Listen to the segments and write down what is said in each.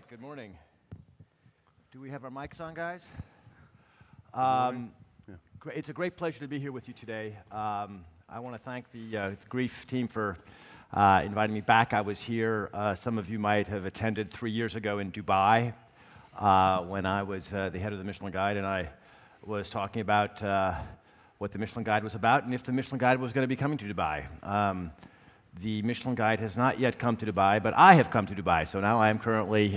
right, good morning. Do we have our mics on, guys? It's a great pleasure to be here with you today. I want to thank the Grief team for inviting me back. I was here, some of you might have attended 3 years ago in Dubai when I was the head of the Michelin Guide, and I was talking about what the Michelin Guide was about and if the Michelin Guide was going to be coming to Dubai. The Michelin Guide has not yet come to Dubai, but I have come to Dubai. So now I am currently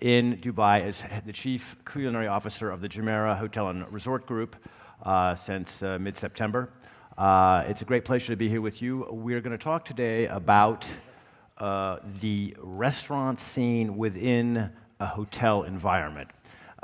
in Dubai as the Chief Culinary Officer of the Jumeirah Hotel and Resort Group since mid-September. It's a great pleasure to be here with you. We're going to talk today about the restaurant scene within a hotel environment.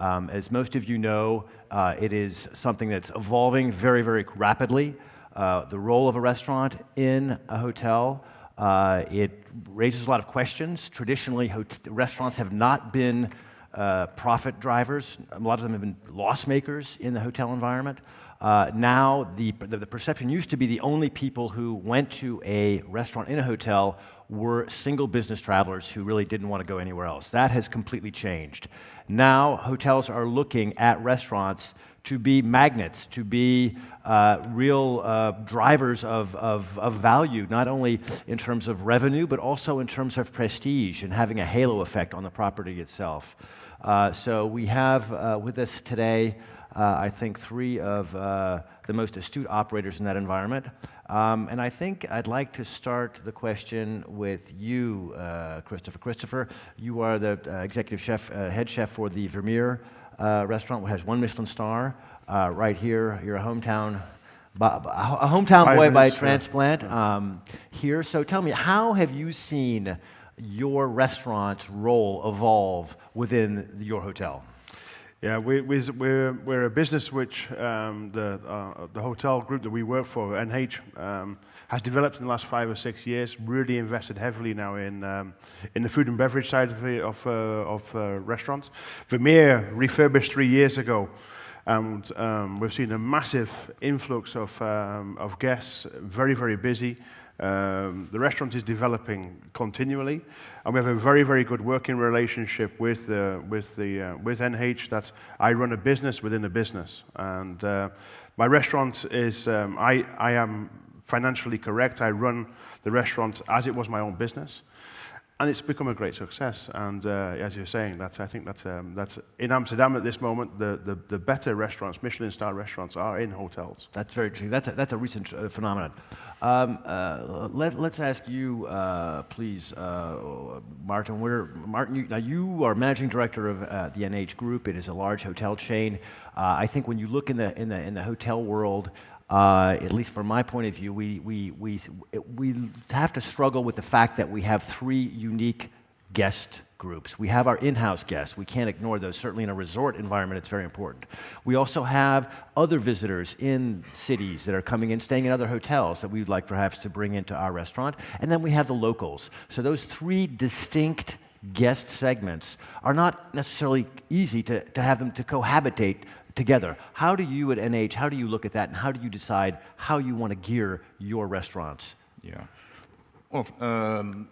As most of you know, it is something that's evolving very, very rapidly. The role of a restaurant in a hotel, it raises a lot of questions. Traditionally, restaurants have not been profit drivers. A lot of them have been loss makers in the hotel environment. Now, the perception used to be the only people who went to a restaurant in a hotel were single business travelers who really didn't want to go anywhere else. That has completely changed. Now, hotels are looking at restaurants to be magnets, to be real drivers of value, not only in terms of revenue, but also in terms of prestige and having a halo effect on the property itself. So we have with us today, I think, three of the most astute operators in that environment. And I think I'd like to start the question with you, Christopher. Christopher, you are the executive chef, head chef for the Vermeer restaurant, which has 1 Michelin star. Right here, you're a hometown boy by transplant here. So tell me, how have you seen your restaurant's role evolve within your hotel? Yeah, we're a business which the hotel group that we work for, NH, has developed in the last 5 or 6 years. Really invested heavily now in the food and beverage side of restaurants. Vermeer refurbished 3 years ago, and we've seen a massive influx of guests. Very, very busy. The restaurant is developing continually, and we have a very, very good working relationship with NH. That's, I run a business within a business, and my restaurant is I am financially correct. I run the restaurant as it was my own business, and it's become a great success. And as you're saying, I think that's in Amsterdam at this moment. The better restaurants, Michelin star restaurants, are in hotels. That's very true. That's a recent phenomenon. Let's ask you, please, Maarten. Maarten, now you are managing director of the NH Group. It is a large hotel chain. I think when you look in the hotel world, at least from my point of view, we have to struggle with the fact that we have 3 unique guest groups. We have our in-house guests. We can't ignore those. Certainly in a resort environment, it's very important. We also have other visitors in cities that are coming in, staying in other hotels that we'd like perhaps to bring into our restaurant. And then we have the locals. So those 3 distinct guest segments are not necessarily easy to have them to cohabitate together. How do you at NH, how do you look at that, and how do you decide how you want to gear your restaurants? Yeah. Well,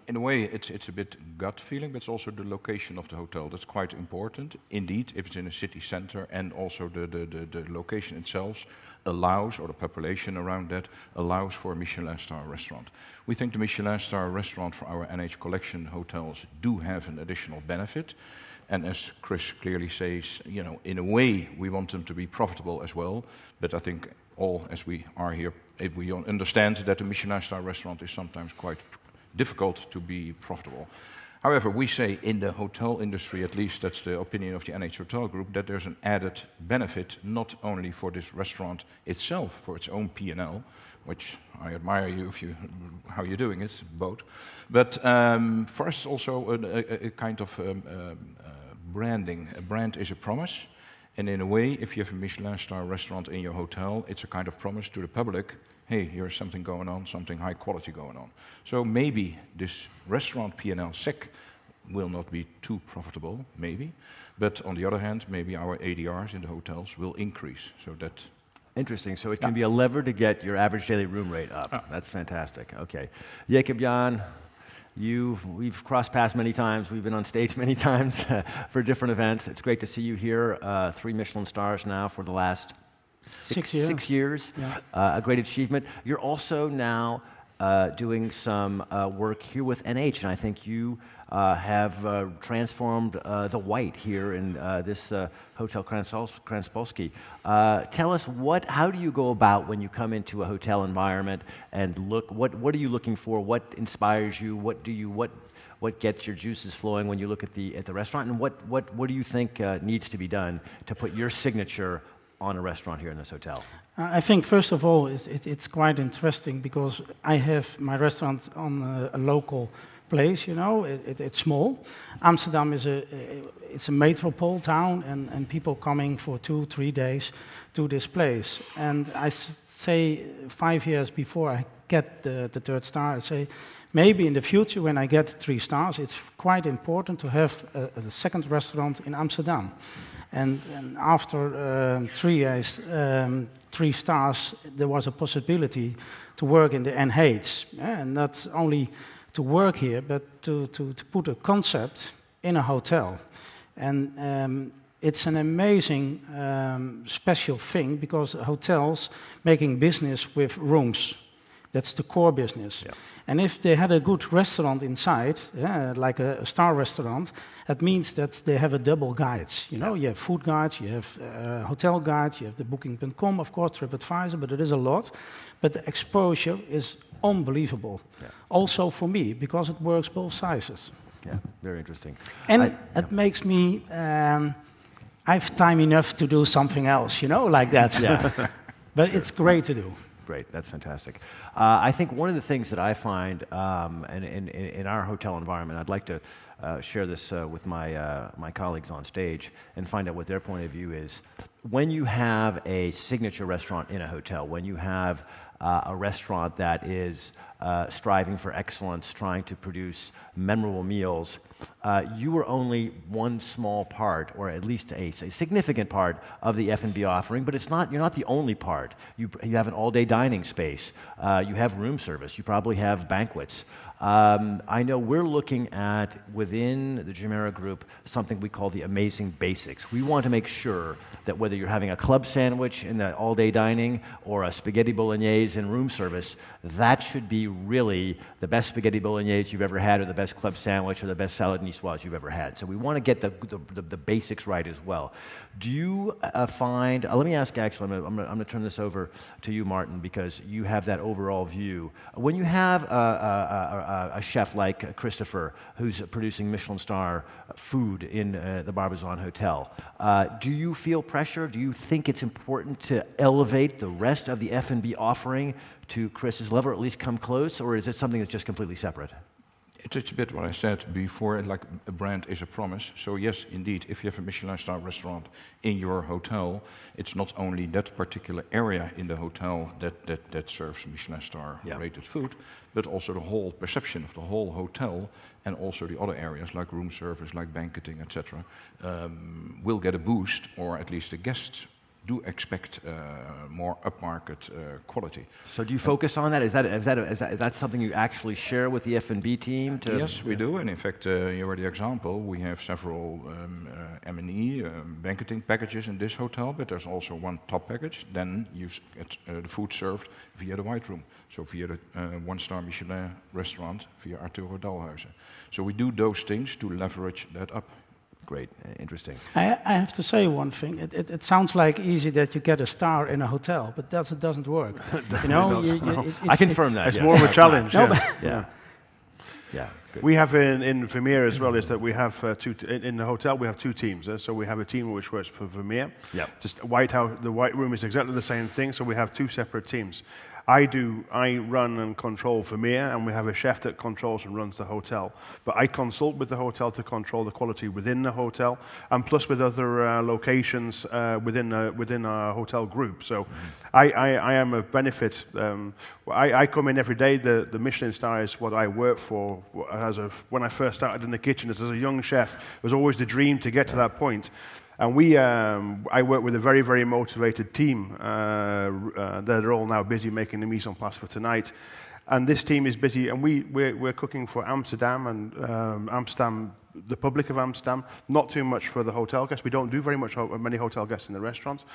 in a way, it's a bit gut feeling, but it's also the location of the hotel. That's quite important. Indeed, if it's in a city center, and also the location itself allows, or the population around that, allows for a Michelin star restaurant. We think the Michelin star restaurant for our NH Collection hotels do have an additional benefit. And as Chris clearly says, you know, in a way, we want them to be profitable as well. But I think all, as we are here, if we understand that a Michelin star restaurant is sometimes quite difficult to be profitable. However, we say in the hotel industry, at least that's the opinion of the NH Hotel Group, that there's an added benefit, not only for this restaurant itself, for its own P&L, which I admire you how you're doing it, both. But for us, also a kind of branding. A brand is a promise, and in a way, if you have a Michelin star restaurant in your hotel, it's a kind of promise to the public. Hey, here's something going on, something high quality going on. So maybe this restaurant P&L SEC will not be too profitable, maybe, but on the other hand, maybe our ADRs in the hotels will increase. So that. Interesting. So it can be a lever to get your average daily room rate up. That's fantastic. Okay. Jacob, Jan, We've crossed paths many times. We've been on stage many times for different events. It's great to see you here. 3 Michelin stars now for the last 6 years. 6 years. Yeah. A great achievement. You're also now doing some work here with NH, and I think you have transformed the white here in this Hotel Krasnapolsky. Tell us, how do you go about when you come into a hotel environment and look? What are you looking for? What inspires you? What gets your juices flowing when you look at the restaurant? And what do you think needs to be done to put your signature on a restaurant here in this hotel? I think, first of all, it's quite interesting because I have my restaurant on a local place, you know, it's small. Amsterdam it's a metropole town, and people coming for 2-3 days to this place. And I say 5 years before I get the 3rd star, I say, maybe in the future when I get 3 stars, it's quite important to have a second restaurant in Amsterdam. And after 3 years, 3 stars, there was a possibility to work in the NH, and not only to work here, but to put a concept in a hotel. And it's an amazing special thing because hotels making business with rooms. That's the core business. Yeah. And if they had a good restaurant inside, like a star restaurant, that means that they have a double guides. You know, you have food guides, you have hotel guides, you have the booking.com, of course, TripAdvisor, but it is a lot. But the exposure is unbelievable. Yeah. Also for me, because it works both sizes. Yeah, very interesting. And it makes me, I have time enough to do something else, you know, like that. Yeah. But it's great to do. Great, that's fantastic. I think one of the things that I find in our hotel environment, I'd like to share this with my colleagues on stage and find out what their point of view is. When you have a signature restaurant in a hotel, when you have a restaurant that is striving for excellence, trying to produce memorable meals, you are only one small part, or at least a significant part of the F&B offering, but you're not the only part. You have an all-day dining space. You have room service. You probably have banquets. I know we're looking at, within the Jumeirah group, something we call the amazing basics. We want to make sure that whether you're having a club sandwich in the all-day dining or a spaghetti bolognese in room service, that should be really the best spaghetti bolognese you've ever had, or the best club sandwich, or the best salad niçoise you've ever had. So we want to get the basics right as well. Do you find, let me ask actually, I'm going to turn this over to you, Maarten, because you have that overall view. When you have a chef like Christopher, who's producing Michelin star food in the Barbizon Hotel, do you feel pressure? Do you think it's important to elevate the rest of the F&B offering to Chris's level, or at least come close, or is it something that's just completely separate? It's a bit what I said before, like a brand is a promise. So yes, indeed, if you have a Michelin star restaurant in your hotel, it's not only that particular area in the hotel that serves Michelin star rated food, but also the whole perception of the whole hotel, and also the other areas like room service, like banqueting, etc., will get a boost, or at least the guests do expect more upmarket quality. So do you focus on that? Is that something you actually share with the F&B team? Yes, we do. And in fact, you were the example. We have several M&E banqueting packages in this hotel, but there's also one top package. Then you get the food served via the White Room, so via the one-star Michelin restaurant, via Arturo Dalhuizen. So we do those things to leverage that up. Great, interesting. I have to say one thing. It sounds like easy that you get a star in a hotel, but it doesn't work. You know, I confirm that. It's more of a challenge. Yeah. Good. We have in Vermeer as well is that we have in the hotel we have 2 teams. So we have a team which works for Vermeer. Yeah. Just the White Room is exactly the same thing. So we have 2 separate teams. I run and control Vermeer, and we have a chef that controls and runs the hotel. But I consult with the hotel to control the quality within the hotel, and plus with other locations within our hotel group. So I am a benefit. I come in every day. The Michelin star is what I work for. When I first started in the kitchen as a young chef, it was always the dream to get to that point. And I work with a very, very motivated team that are all now busy making the mise en place for tonight. And this team is busy, and we're cooking for Amsterdam and the public of Amsterdam, not too much for the hotel guests. We don't do many hotel guests in the restaurants,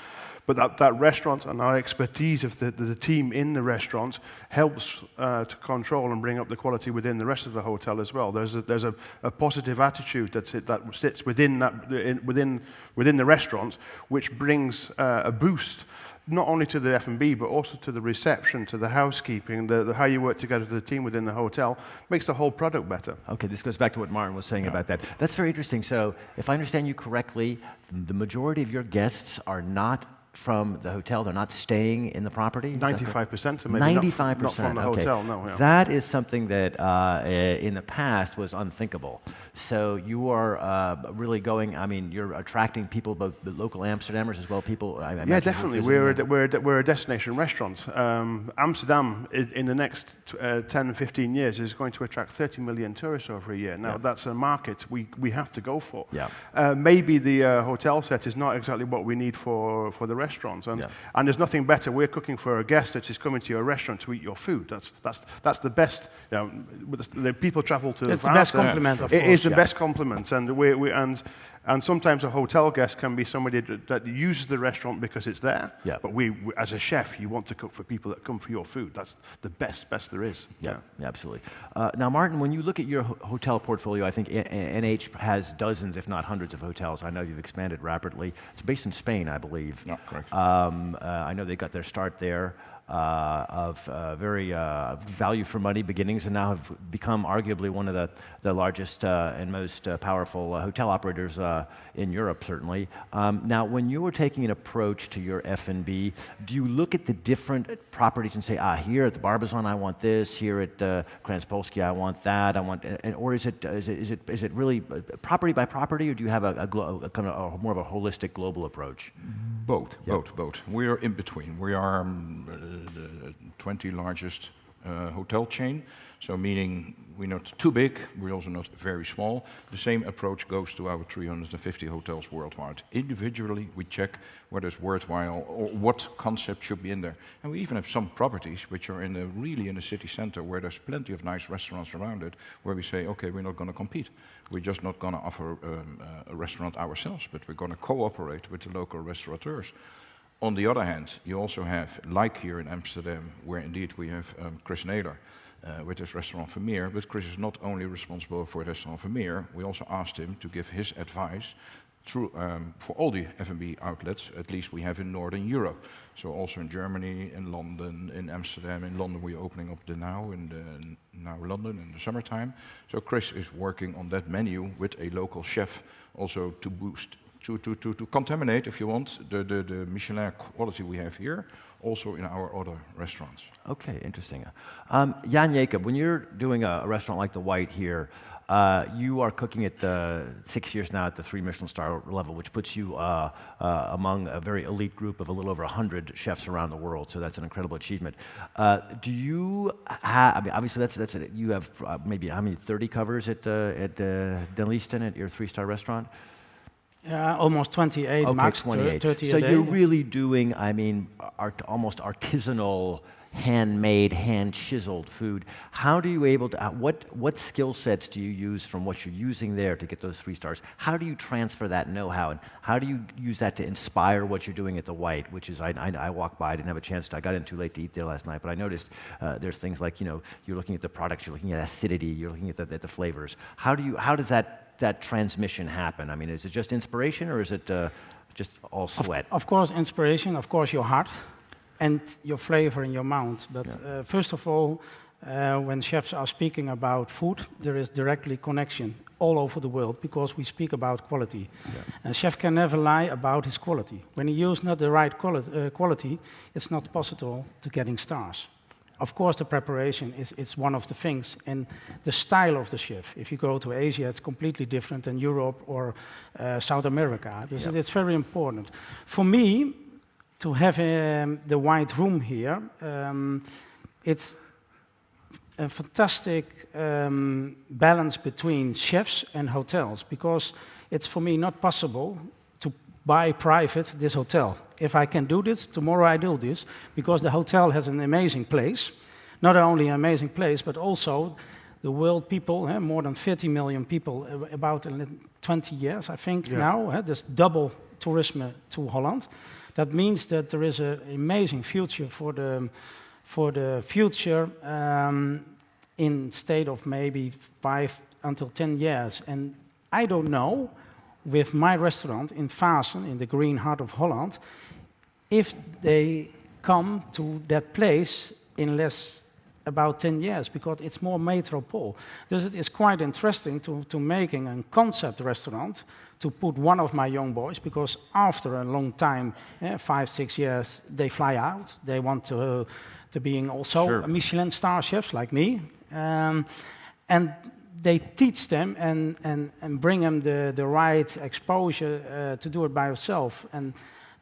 but that restaurant and our expertise of the team in the restaurants helps to control and bring up the quality within the rest of the hotel as well. There's a positive attitude that sits within the restaurants, which brings a boost not only to the F&B, but also to the reception, to the housekeeping, how you work together with the team within the hotel, makes the whole product better. Okay, this goes back to what Maarten was saying about that. That's very interesting. So if I understand you correctly, the majority of your guests are not from the hotel, they're not staying in the property? 95%, so maybe 95%, not from the hotel, no. Yeah. That is something that in the past was unthinkable. So you are really going, I mean, you're attracting people, both the local Amsterdammers as well, people, I imagine. Yeah, definitely. We're a destination restaurant. Amsterdam, in the next 10, 15 years, is going to attract 30 million tourists over a year. Now, that's a market we have to go for. Yeah. Maybe the hotel set is not exactly what we need for the restaurants. And there's nothing better. We're cooking for a guest that is coming to your restaurant to eat your food. That's the best. You know, the people travel to. It's the best compliment, of course. It is the best compliment, and sometimes a hotel guest can be somebody that uses the restaurant because it's there. Yeah. But as a chef, you want to cook for people that come for your food. That's the best there is. Yeah, absolutely. Now, Maarten, when you look at your hotel portfolio, I think NH has dozens, if not hundreds, of hotels. I know you've expanded rapidly. It's based in Spain, I believe. Yeah, correct. I know they got their start there. Of very value for money beginnings, and now have become arguably one of the largest and most powerful hotel operators in Europe, certainly. Now, when you were taking an approach to your F&B, do you look at the different properties and say, here at the Barbizon I want this, here at Krasnapolsky I want that, or is it really property by property, or do you have a kind of more of a holistic global approach? Both. We are in between. We are the 20 largest hotel chain, so meaning we're not too big, we're also not very small. The same approach goes to our 350 hotels worldwide. Individually, we check whether it's worthwhile or what concept should be in there. And we even have some properties which are really in a city center where there's plenty of nice restaurants around it, where we say, okay, we're not going to compete. We're just not going to offer a restaurant ourselves, but we're going to cooperate with the local restaurateurs. On the other hand, you also have, like here in Amsterdam, where indeed we have Chris Naylor with his restaurant Vermeer, but Chris is not only responsible for restaurant Vermeer, we also asked him to give his advice for all the F&B outlets, at least we have in Northern Europe. So also in Germany, in London, in Amsterdam. In London we're opening up now London in the summertime. So Chris is working on that menu with a local chef also to boost, to contaminate, if you want, the Michelin quality we have here, also in our other restaurants. Okay, interesting. Jan Jacob, when you're doing a restaurant like the White here, you are cooking at 6 years now at the 3 Michelin star level, which puts you among a very elite group of a little over 100 chefs around the world. So that's an incredible achievement. Do you have? I mean, obviously, you have maybe how many 30 covers at Den Liesten at your 3-star restaurant? Almost 28, okay, max 28. 30 so a day. You're really doing, I mean, almost artisanal, handmade, hand-chiseled food. How do you able to, what skill sets do you use from what you're using there to get those 3 stars? How do you transfer that know-how, and how do you use that to inspire what you're doing at the White, which is, I walked by, I didn't have a chance to, I got in too late to eat there last night, but I noticed there's things like, you're looking at the products, you're looking at acidity, you're looking at the flavors. How does that transmission happen? I mean, is it just inspiration, or is it just all sweat? Of course, inspiration, of course, your heart and your flavor in your mouth. But first of all, when chefs are speaking about food, there is directly connection all over the world because we speak about quality. A chef can never lie about his quality. When he uses not the right quality, it's not possible to getting stars. Of course, the preparation is one of the things, and the style of the chef. If you go to Asia, it's completely different than Europe or South America. It's very important. For me, to have the White Room here, it's a fantastic balance between chefs and hotels, because it's for me not possible to buy private this hotel. If I can do this, tomorrow I do this, because the hotel has an amazing place, not only an amazing place, but also the world people, more than 30 million people, about 20 years, I think now, there's double tourism to Holland. That means that there is an amazing future for the future instead of maybe 5 until 10 years. And I don't know, with my restaurant in Vaassen, in the green heart of Holland, if they come to that place in about 10 years, because it's more metropole. This is quite interesting to making a concept restaurant, to put one of my young boys, because after a long time, 5, 6 years, they fly out. They want to being also Michelin star chefs like me. And they teach them and bring them the right exposure to do it by yourself. And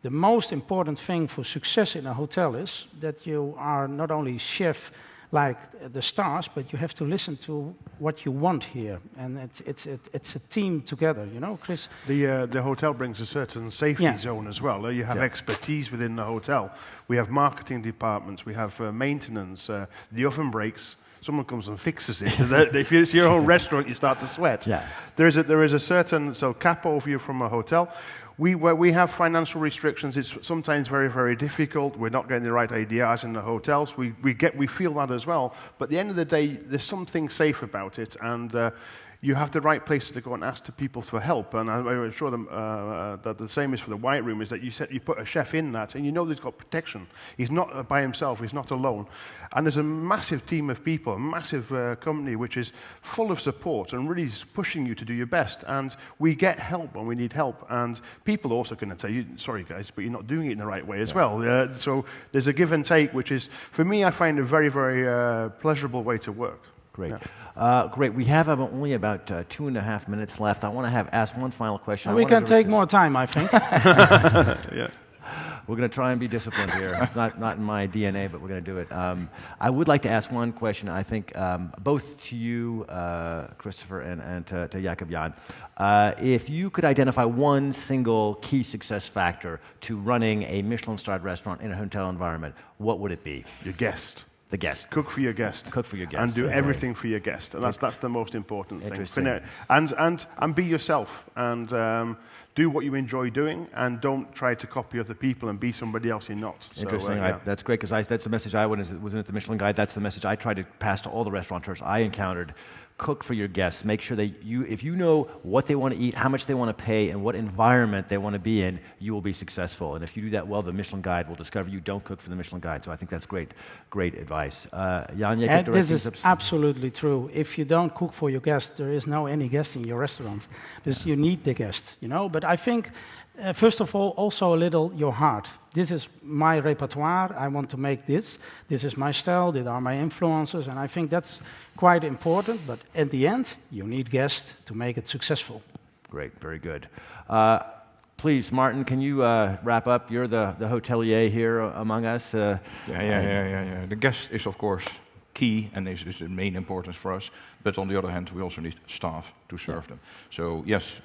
the most important thing for success in a hotel is that you are not only chef like the stars, but you have to listen to what you want here, and it's a team together, you know, Chris. The hotel brings a certain safety zone as well. You have expertise within the hotel. We have marketing departments. We have maintenance. The oven breaks. Someone comes and fixes it. If it's your own restaurant, you start to sweat. Yeah. There is a certain cap overview from a hotel. Where we have financial restrictions, it's sometimes very, very difficult. We're not getting the right ideas in the hotels. We feel that as well. But at the end of the day, there's something safe about it, and you have the right places to go and ask the people for help. And I'm sure that the same is for the white room, is that you put a chef in that, and you know he's got protection. He's not by himself. He's not alone. And there's a massive team of people, a massive company which is full of support and really is pushing you to do your best. And we get help when we need help. And people also can tell you, sorry guys, but you're not doing it in the right way as well. So there's a give and take, which is, for me, I find a very, very pleasurable way to work. Great. Great. We have only about 2.5 minutes left. I want to ask one final question. We can take more time, I think. Yeah. We're going to try and be disciplined here. It's not in my DNA, but we're going to do it. I would like to ask one question, I think, both to you, Christopher, and to Jacob Jan. If you could identify one single key success factor to running a Michelin-starred restaurant in a hotel environment, what would it be? Your guest. The guest. Cook for your guest. Cook for your guest. And do everything for your guest. And that's the most important thing. And be yourself. And do what you enjoy doing. And don't try to copy other people and be somebody else you're not. Interesting. That's great, because that's the message I wasn't at the Michelin Guide. That's the message I tried to pass to all the restaurateurs I encountered. Cook for your guests. Make sure that if you know what they want to eat, how much they want to pay, and what environment they want to be in, you will be successful. And if you do that well, the Michelin Guide will discover you don't cook for the Michelin Guide. So I think that's great advice. Jan, this is absolutely true. If you don't cook for your guests, there is no any guest in your restaurant. You need the guest, you know. But I think, first of all, also a little your heart. This is my repertoire. I want to make this. This is my style. These are my influences. And I think that's quite important. But at the end, you need guests to make it successful. Great. Very good. Please, Maarten, can you wrap up? You're the hotelier here among us. Yeah. The guest is, of course, key and is the main importance for us. But on the other hand, we also need staff to serve them. So yes,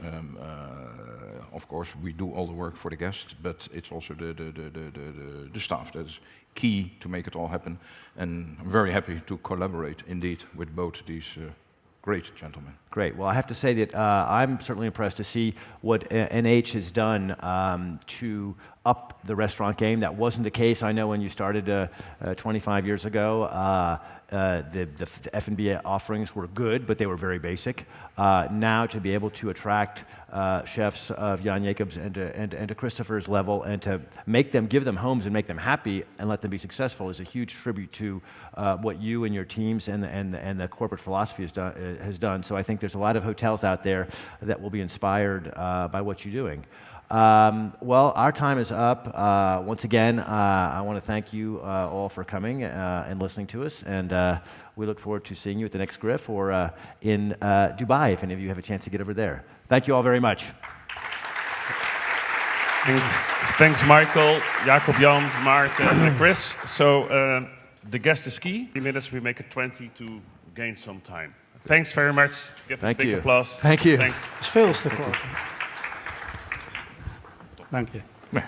of course, we do all the work for the guests, but it's also the staff that is key to make it all happen. And I'm very happy to collaborate, indeed, with both these great gentlemen. Great. Well, I have to say that I'm certainly impressed to see what NH has done to up the restaurant game. That wasn't the case, I know, when you started 25 years ago. The F&B offerings were good, but they were very basic. Now to be able to attract chefs of Jan Jacobs and to Christopher's level, and to give them homes and make them happy and let them be successful, is a huge tribute to what you and your teams and the corporate philosophy has done. So I think there's a lot of hotels out there that will be inspired by what you're doing. Well, our time is up. Once again, I want to thank you all for coming and listening to us, and we look forward to seeing you at the next Griff or in Dubai, if any of you have a chance to get over there. Thank you all very much. Thanks, Michael, Jacob, Jan, Maarten, and Chris. So the guest is key. 3 minutes, we make it 20 to gain some time. Thanks very much. Give a big applause. Thank you. Thanks. Veel te kort. Dank je. Ja,